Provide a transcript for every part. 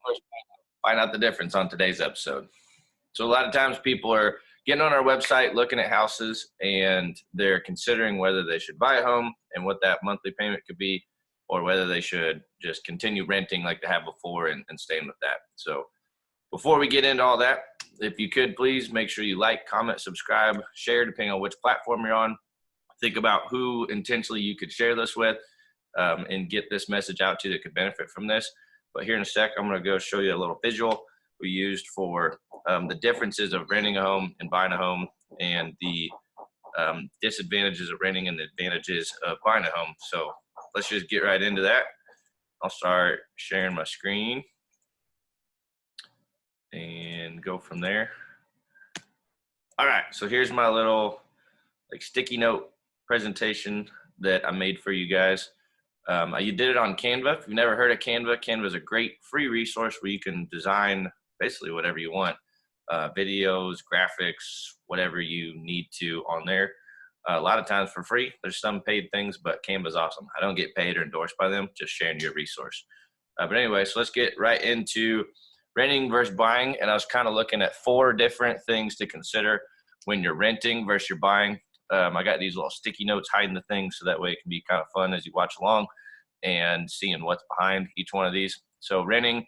versus find out the difference on today's episode. So a lot of times people are getting on our website, looking at houses, and they're considering whether they should buy a home and what that monthly payment could be, or whether they should just continue renting like they have before and staying with that. So before we get into all that, if you could please make sure you like, comment, subscribe, share, depending on which platform you're on. Think about who intentionally you could share this with and get this message out to that could benefit from this. But here in a sec, I'm going to go show you a little visual we used for the differences of renting a home and buying a home, and the disadvantages of renting and the advantages of buying a home. So let's just get right into that. I'll start sharing my screen and go from there. All right, so here's my little sticky note presentation that I made for you guys. You did it on Canva. If you've never heard of Canva, Canva is a great free resource where you can design basically whatever you want, videos, graphics, whatever you need to on there. A lot of times for free. There's some paid things, but Canva's awesome. I don't get paid or endorsed by them, just sharing your resource. But anyway, so let's get right into renting versus buying. And I was kind of looking at 4 different things to consider when you're renting versus you're buying. I got these little sticky notes hiding the things so that way it can be kind of fun as you watch along and seeing what's behind each one of these. So renting,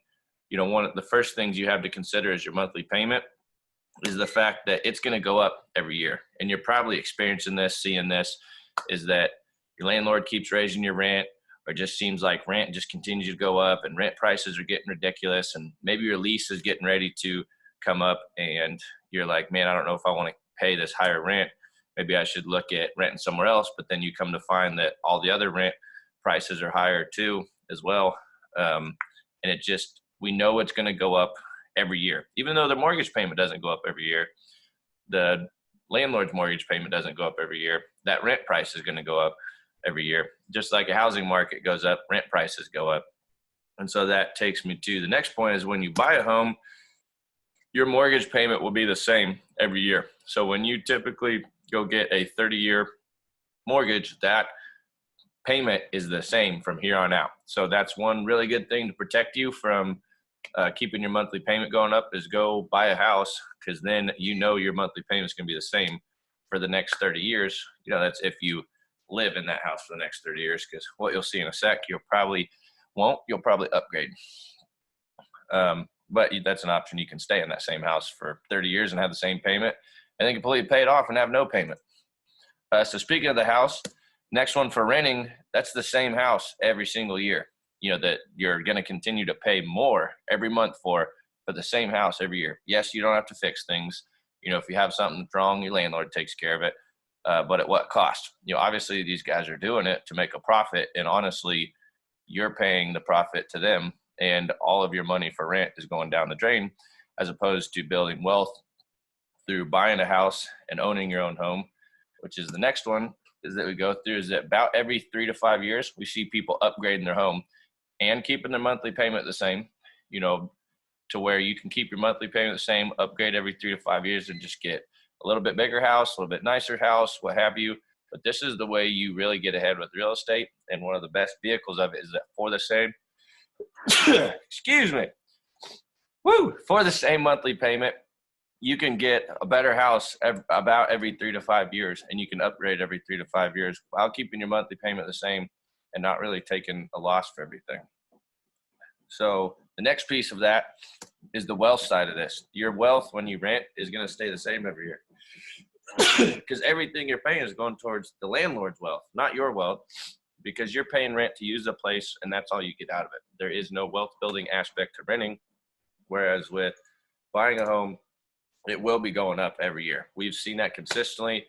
one of the first things you have to consider is your monthly payment is the fact that it's going to go up every year. And you're probably experiencing this, seeing this, is that your landlord keeps raising your rent, or it just seems like rent just continues to go up and rent prices are getting ridiculous. And maybe your lease is getting ready to come up and you're like, man, I don't know if I want to pay this higher rent. Maybe I should look at renting somewhere else. But then you come to find that all the other rent prices are higher too as well. And we know it's going to go up every year. Even though the mortgage payment doesn't go up every year, the landlord's mortgage payment doesn't go up every year. That rent price is going to go up every year. Just like a housing market goes up, rent prices go up. And so that takes me to the next point is when you buy a home, your mortgage payment will be the same every year. So when you typically go get a 30-year mortgage, that payment is the same from here on out. So that's one really good thing to protect you from keeping your monthly payment going up is go buy a house, because then your monthly payment is going to be the same for the next 30 years. That's if you live in that house for the next 30 years, because what you'll see in a sec, you'll probably upgrade. But that's an option. You can stay in that same house for 30 years and have the same payment, and then completely pay it off and have no payment. So speaking of the house, next one for renting, that's the same house every single year. That you're going to continue to pay more every month for the same house every year. Yes, you don't have to fix things. If you have something wrong, your landlord takes care of it. But at what cost? Obviously these guys are doing it to make a profit, and honestly, you're paying the profit to them, and all of your money for rent is going down the drain, as opposed to building wealth through buying a house and owning your own home, which is the next one is that we go through, is that about every 3 to 5 years, we see people upgrading their home and keeping their monthly payment the same, to where you can keep your monthly payment the same, upgrade every 3 to 5 years and just get a little bit bigger house, a little bit nicer house, what have you. But this is the way you really get ahead with real estate. And one of the best vehicles of it is that for the same, for the same monthly payment, you can get a better house about every 3 to 5 years, and you can upgrade every 3 to 5 years while keeping your monthly payment the same and not really taking a loss for everything. So the next piece of that is the wealth side of this. Your wealth when you rent is going to stay the same every year, because everything you're paying is going towards the landlord's wealth, not your wealth, because you're paying rent to use the place, and that's all you get out of it. There is no wealth building aspect to renting, whereas with buying a home, it will be going up every year. We've seen that consistently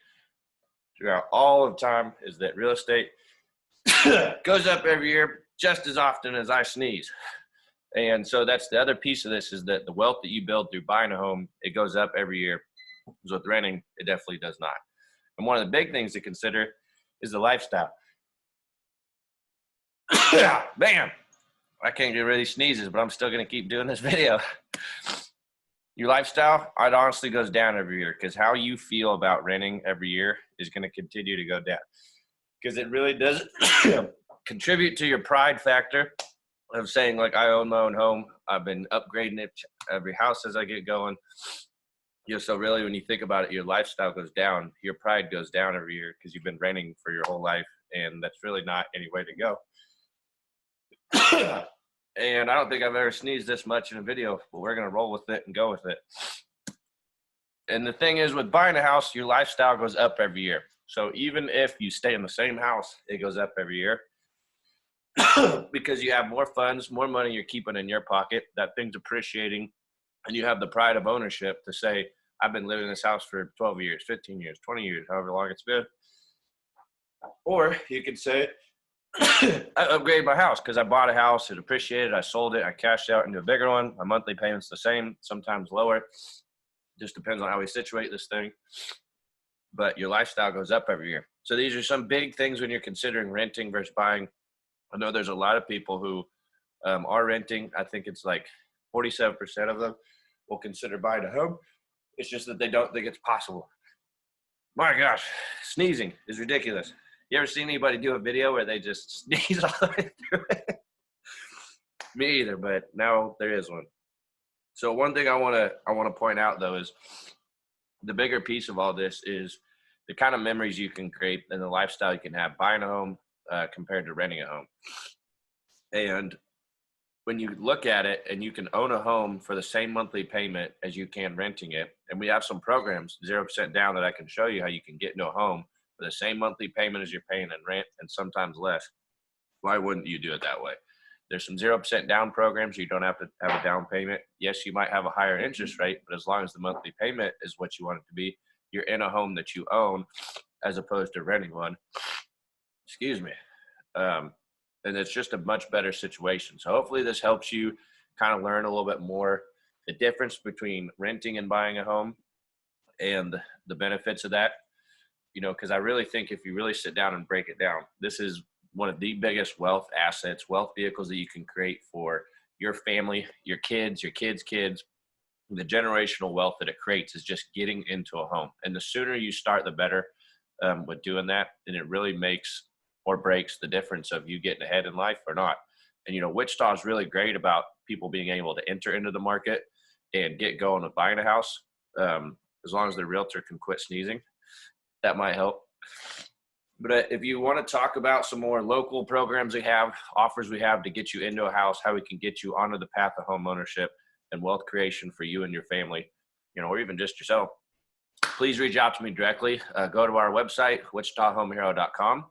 throughout all of time, is that real estate goes up every year just as often as I sneeze. And so that's the other piece of this, is that the wealth that you build through buying a home, it goes up every year. So with renting, it definitely does not. And one of the big things to consider is the lifestyle. Man, I can't get rid of these sneezes, but I'm still going to keep doing this video. Your lifestyle, it honestly goes down every year, because how you feel about renting every year is going to continue to go down, because it really does contribute to your pride factor of saying like I own my own home. I've been upgrading it every house as I get going. So really when you think about it, your lifestyle goes down, your pride goes down every year because you've been renting for your whole life, and that's really not any way to go. And I don't think I've ever sneezed this much in a video, but we're gonna roll with it and go with it. And the thing is, with buying a house, your lifestyle goes up every year. So even if you stay in the same house, it goes up every year because you have more funds, more money you're keeping in your pocket, that thing's appreciating, and you have the pride of ownership to say, I've been living in this house for 12 years, 15 years, 20 years, however long it's been. Or you could say, I upgraded my house because I bought a house, it appreciated, I sold it, I cashed out into a bigger one. My monthly payment's the same, sometimes lower. Just depends on how we situate this thing. But your lifestyle goes up every year. So these are some big things when you're considering renting versus buying. I know there's a lot of people who are renting. I think it's like 47% of them will consider buying a home. It's just that they don't think it's possible. My gosh, sneezing is ridiculous. You ever seen anybody do a video where they just sneeze all the way through it? Me either, but now there is one. So one thing I want to point out though is the bigger piece of all this is the kind of memories you can create and the lifestyle you can have buying a home compared to renting a home. And when you look at it and you can own a home for the same monthly payment as you can renting it, and we have some programs 0% down that I can show you how you can get into a home for the same monthly payment as you're paying in rent and sometimes less. Why wouldn't you do it that way? There's some 0% down programs. You don't have to have a down payment. Yes, you might have a higher interest rate, but as long as the monthly payment is what you want it to be, you're in a home that you own as opposed to renting one. Excuse me. And it's just a much better situation. So hopefully this helps you kind of learn a little bit more the difference between renting and buying a home and the benefits of that. Because I really think if you really sit down and break it down, this is one of the biggest wealth assets, wealth vehicles that you can create for your family, your kids, kids. The generational wealth that it creates is just getting into a home. And the sooner you start, the better with doing that. And it really makes or breaks the difference of you getting ahead in life or not. And, Wichita is really great about people being able to enter into the market and get going with buying a house. As long as the realtor can quit sneezing, that might help. But if you want to talk about some more local programs we have, offers we have to get you into a house, how we can get you onto the path of home ownership and wealth creation for you and your family, or even just yourself, please reach out to me directly. Go to our website, wichitahomehero.com,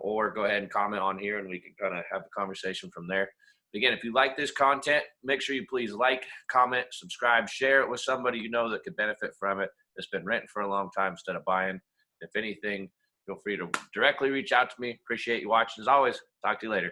or go ahead and comment on here and we can kind of have the conversation from there. Again, if you like this content, make sure you please like, comment, subscribe, share it with somebody that could benefit from it, that's been renting for a long time instead of buying. If anything, feel free to directly reach out to me. Appreciate you watching. As always, talk to you later.